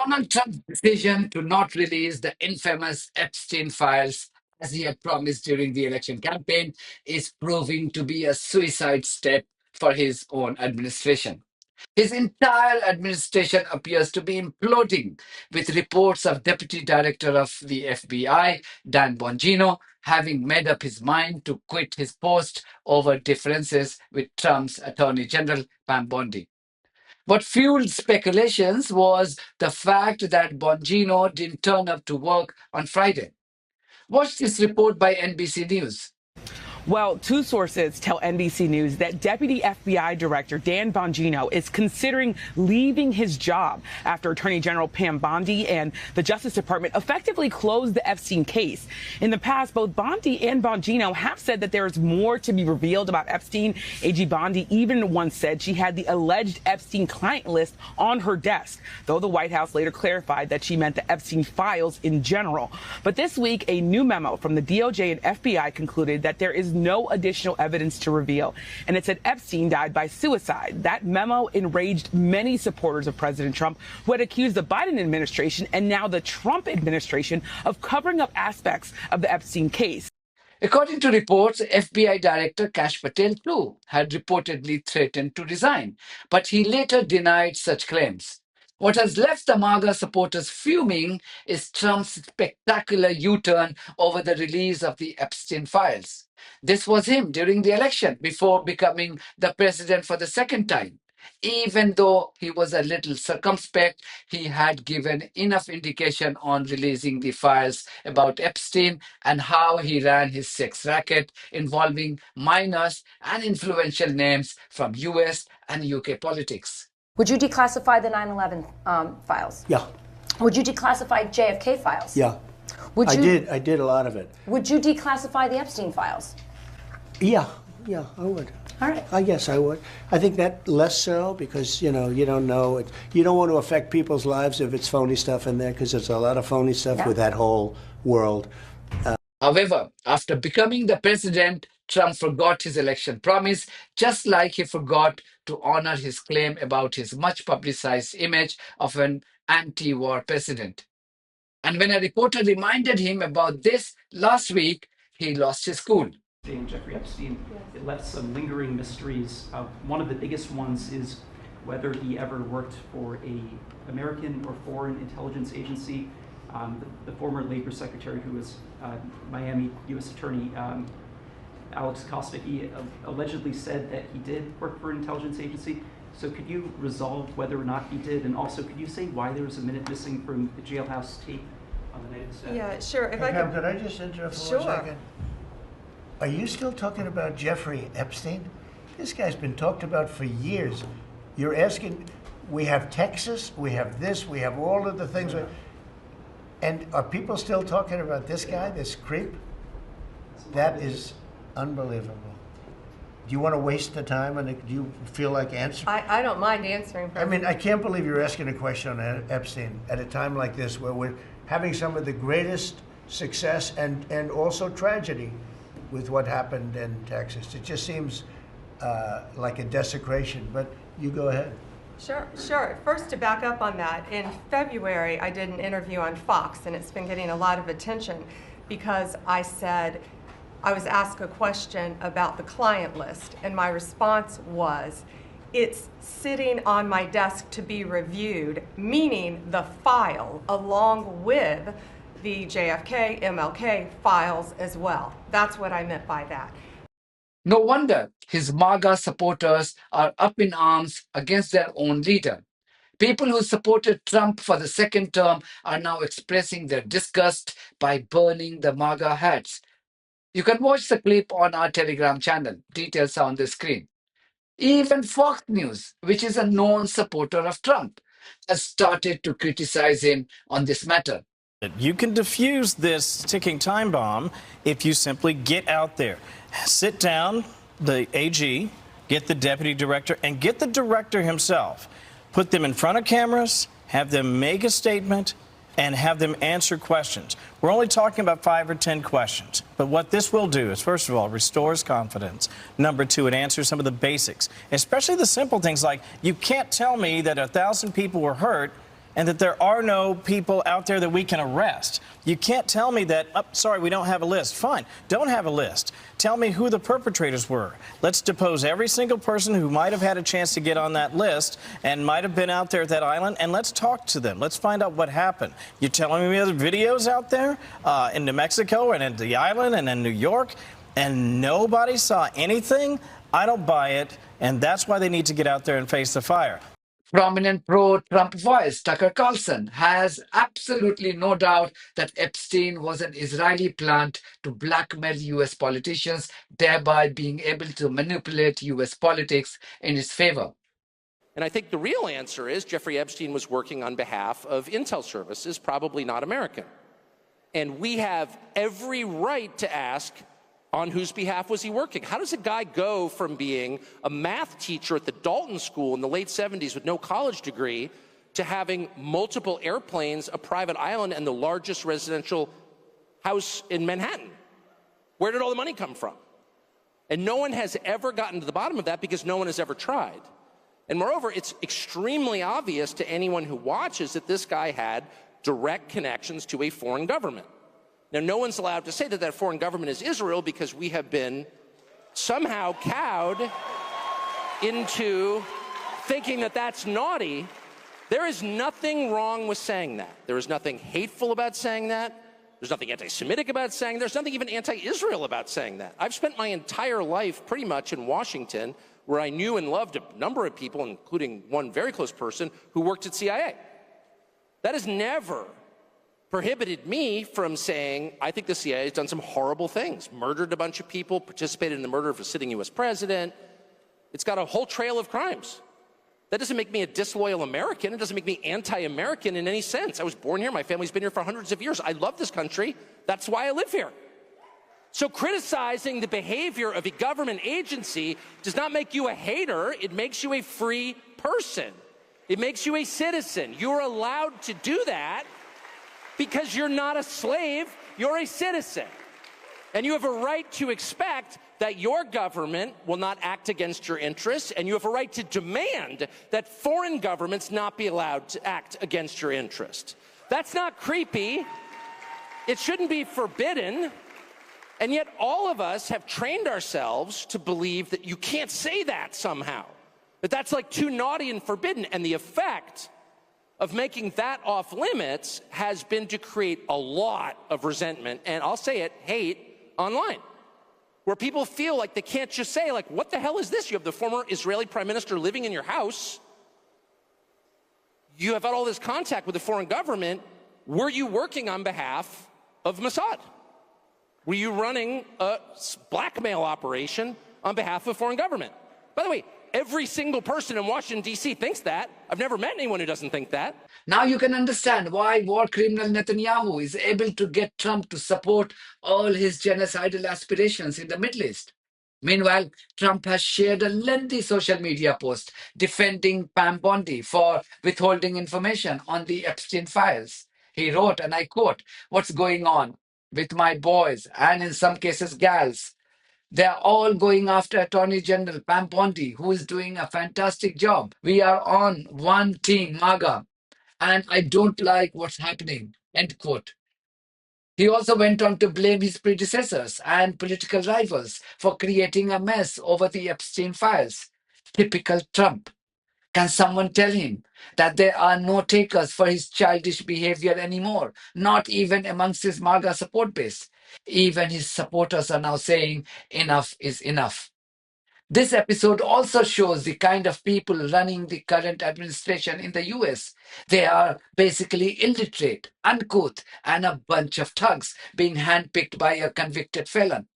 Donald Trump's decision to not release the infamous Epstein files as he had promised during the election campaign is proving to be a suicide step for his own administration. His entire administration appears to be imploding, with reports of Deputy Director of the FBI, Dan Bongino, having made up his mind to quit his post over differences with Trump's Attorney General Pam Bondi. What fueled speculations was the fact that Bongino didn't turn up to work on Friday. Watch this report by NBC News. Well, two sources tell NBC News that Deputy FBI Director Dan Bongino is considering leaving his job after Attorney General Pam Bondi and the Justice Department effectively closed the Epstein case. In the past, both Bondi and Bongino have said that there is more to be revealed about Epstein. AG Bondi even once said she had the alleged Epstein client list on her desk, though the White House later clarified that she meant the Epstein files in general. But this week, a new memo from the DOJ and FBI concluded that there is no additional evidence to reveal, and it said Epstein died by suicide. That memo enraged many supporters of President Trump, who had accused the Biden administration and now the Trump administration of covering up aspects of the Epstein case. According to reports, FBI Director Kash Patel, too, had reportedly threatened to resign, but he later denied such claims. What has left the MAGA supporters fuming is Trump's spectacular U-turn over the release of the Epstein files. This was him during the election before becoming the president for the second time. Even though he was a little circumspect, he had given enough indication on releasing the files about Epstein and how he ran his sex racket involving minors and influential names from US and UK politics. Would you declassify the 9/11 files? Yeah. Would you declassify JFK files? Yeah. Would you, I did a lot of it. Would you declassify the Epstein files? Yeah, I would. All right. I guess I would. I think that less so because, you don't know it. You don't want to affect people's lives if it's phony stuff in there because there's a lot of phony stuff with that whole world. However, after becoming the president, Trump forgot his election promise, just like he forgot to honor his claim about his much publicized image of an anti-war president. And when a reporter reminded him about this last week, he lost his cool. Jeffrey Epstein, it left some lingering mysteries. One of the biggest ones is whether he ever worked for an American or foreign intelligence agency. The former labor secretary, who was Miami U.S. Attorney Alex Acosta, he allegedly said that he did work for an intelligence agency. So could you resolve whether or not he did? And also, could you say why there was a minute missing from the jailhouse tape on the night of the staff? Yeah, sure. If I Pam, could I just interrupt for 1 second? Are you still talking about Jeffrey Epstein? This guy's been talked about for years. You're asking, we have Texas, we have this, we have all of the things. And are people still talking about this guy, this creep? That is unbelievable. Do you want to waste the time and do you feel like answering? I don't mind answering. I mean, I can't believe you're asking a question on Epstein at a time like this where we're having some of the greatest success and also tragedy with what happened in Texas. It just seems like a desecration, but you go ahead. Sure. First, to back up on that, in February, I did an interview on Fox, and it's been getting a lot of attention because I said, I was asked a question about the client list, and my response was, it's sitting on my desk to be reviewed, meaning the file along with the JFK, MLK files as well. That's what I meant by that. No wonder his MAGA supporters are up in arms against their own leader. People who supported Trump for the second term are now expressing their disgust by burning the MAGA hats. You can watch the clip on our Telegram channel. Details are on the screen. Even Fox News, which is a known supporter of Trump, has started to criticize him on this matter. You can defuse this ticking time bomb if you simply get out there, sit down, the AG, get the deputy director, and get the director himself. Put them in front of cameras, have them make a statement, and have them answer questions. We're only talking about 5 or 10 questions. But what this will do is, first of all, restores confidence. Number two, it answers some of the basics, especially the simple things like, you can't tell me that 1,000 people were hurt and that there are no people out there that we can arrest. You can't tell me that, oh, sorry, we don't have a list. Fine, don't have a list. Tell me who the perpetrators were. Let's depose every single person who might have had a chance to get on that list and might have been out there at that island, and let's talk to them. Let's find out what happened. You're telling me other videos out there in New Mexico and in the island and in New York, and nobody saw anything? I don't buy it, and that's why they need to get out there and face the fire. Prominent pro-Trump voice Tucker Carlson has absolutely no doubt that Epstein was an Israeli plant to blackmail US politicians, thereby being able to manipulate US politics in his favor. And I think the real answer is Jeffrey Epstein was working on behalf of intel services, probably not American. And we have every right to ask, on whose behalf was he working? How does a guy go from being a math teacher at the Dalton School in the late 70s with no college degree to having multiple airplanes, a private island, and the largest residential house in Manhattan? Where did all the money come from? And no one has ever gotten to the bottom of that because no one has ever tried. And moreover, it's extremely obvious to anyone who watches that this guy had direct connections to a foreign government. Now, no one's allowed to say that that foreign government is Israel because we have been somehow cowed into thinking that that's naughty. There is nothing wrong with saying that. There is nothing hateful about saying that. There's nothing anti-Semitic about saying that. There's nothing even anti-Israel about saying that. I've spent my entire life pretty much in Washington, where I knew and loved a number of people, including one very close person who worked at CIA. That has never prohibited me from saying, I think the CIA has done some horrible things, murdered a bunch of people, participated in the murder of a sitting US president. It's got a whole trail of crimes. That doesn't make me a disloyal American. It doesn't make me anti-American in any sense. I was born here. My family's been here for hundreds of years. I love this country. That's why I live here. So criticizing the behavior of a government agency does not make you a hater. It makes you a free person. It makes you a citizen. You're allowed to do that because you're not a slave, you're a citizen. And you have a right to expect that your government will not act against your interests, and you have a right to demand that foreign governments not be allowed to act against your interest. That's not creepy. It shouldn't be forbidden. And yet all of us have trained ourselves to believe that you can't say that somehow, that that's like too naughty and forbidden. And the effect of making that off limits has been to create a lot of resentment, and I'll say it, hate online, where people feel like they can't just say, like, what the hell is this? You have the former Israeli prime minister living in your house. You have had all this contact with the foreign government. Were you working on behalf of Mossad? Were you running a blackmail operation on behalf of foreign government? By the way, every single person in Washington, D.C. thinks that. I've never met anyone who doesn't think that. Now you can understand why war criminal Netanyahu is able to get Trump to support all his genocidal aspirations in the Middle East. Meanwhile, Trump has shared a lengthy social media post defending Pam Bondi for withholding information on the Epstein Files. He wrote, and I quote, "What's going on with my boys, and in some cases gals? They're all going after Attorney General Pam Bondi, who is doing a fantastic job. We are on one team, MAGA, and I don't like what's happening," end quote. He also went on to blame his predecessors and political rivals for creating a mess over the Epstein Files. Typical Trump. Can someone tell him that there are no takers for his childish behavior anymore, not even amongst his MAGA support base? Even his supporters are now saying enough is enough. This episode also shows the kind of people running the current administration in the US. They are basically illiterate, uncouth, and a bunch of thugs being handpicked by a convicted felon.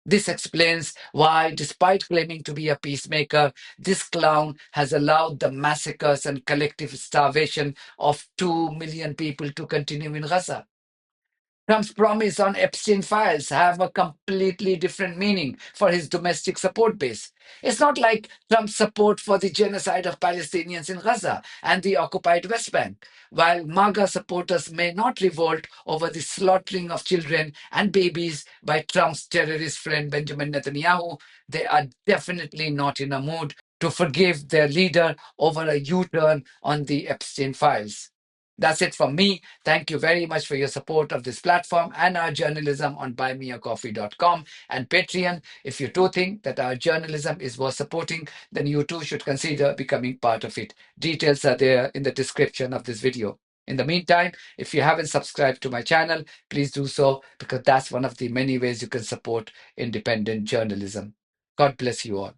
This explains why, despite claiming to be a peacemaker, this clown has allowed the massacres and collective starvation of 2 million people to continue in Gaza. Trump's promise on Epstein Files have a completely different meaning for his domestic support base. It's not like Trump's support for the genocide of Palestinians in Gaza and the occupied West Bank. While MAGA supporters may not revolt over the slaughtering of children and babies by Trump's terrorist friend Benjamin Netanyahu, they are definitely not in a mood to forgive their leader over a U-turn on the Epstein Files. That's it from me. Thank you very much for your support of this platform and our journalism on buymeacoffee.com and Patreon. If you too think that our journalism is worth supporting, then you too should consider becoming part of it. Details are there in the description of this video. In the meantime, if you haven't subscribed to my channel, please do so, because that's one of the many ways you can support independent journalism. God bless you all.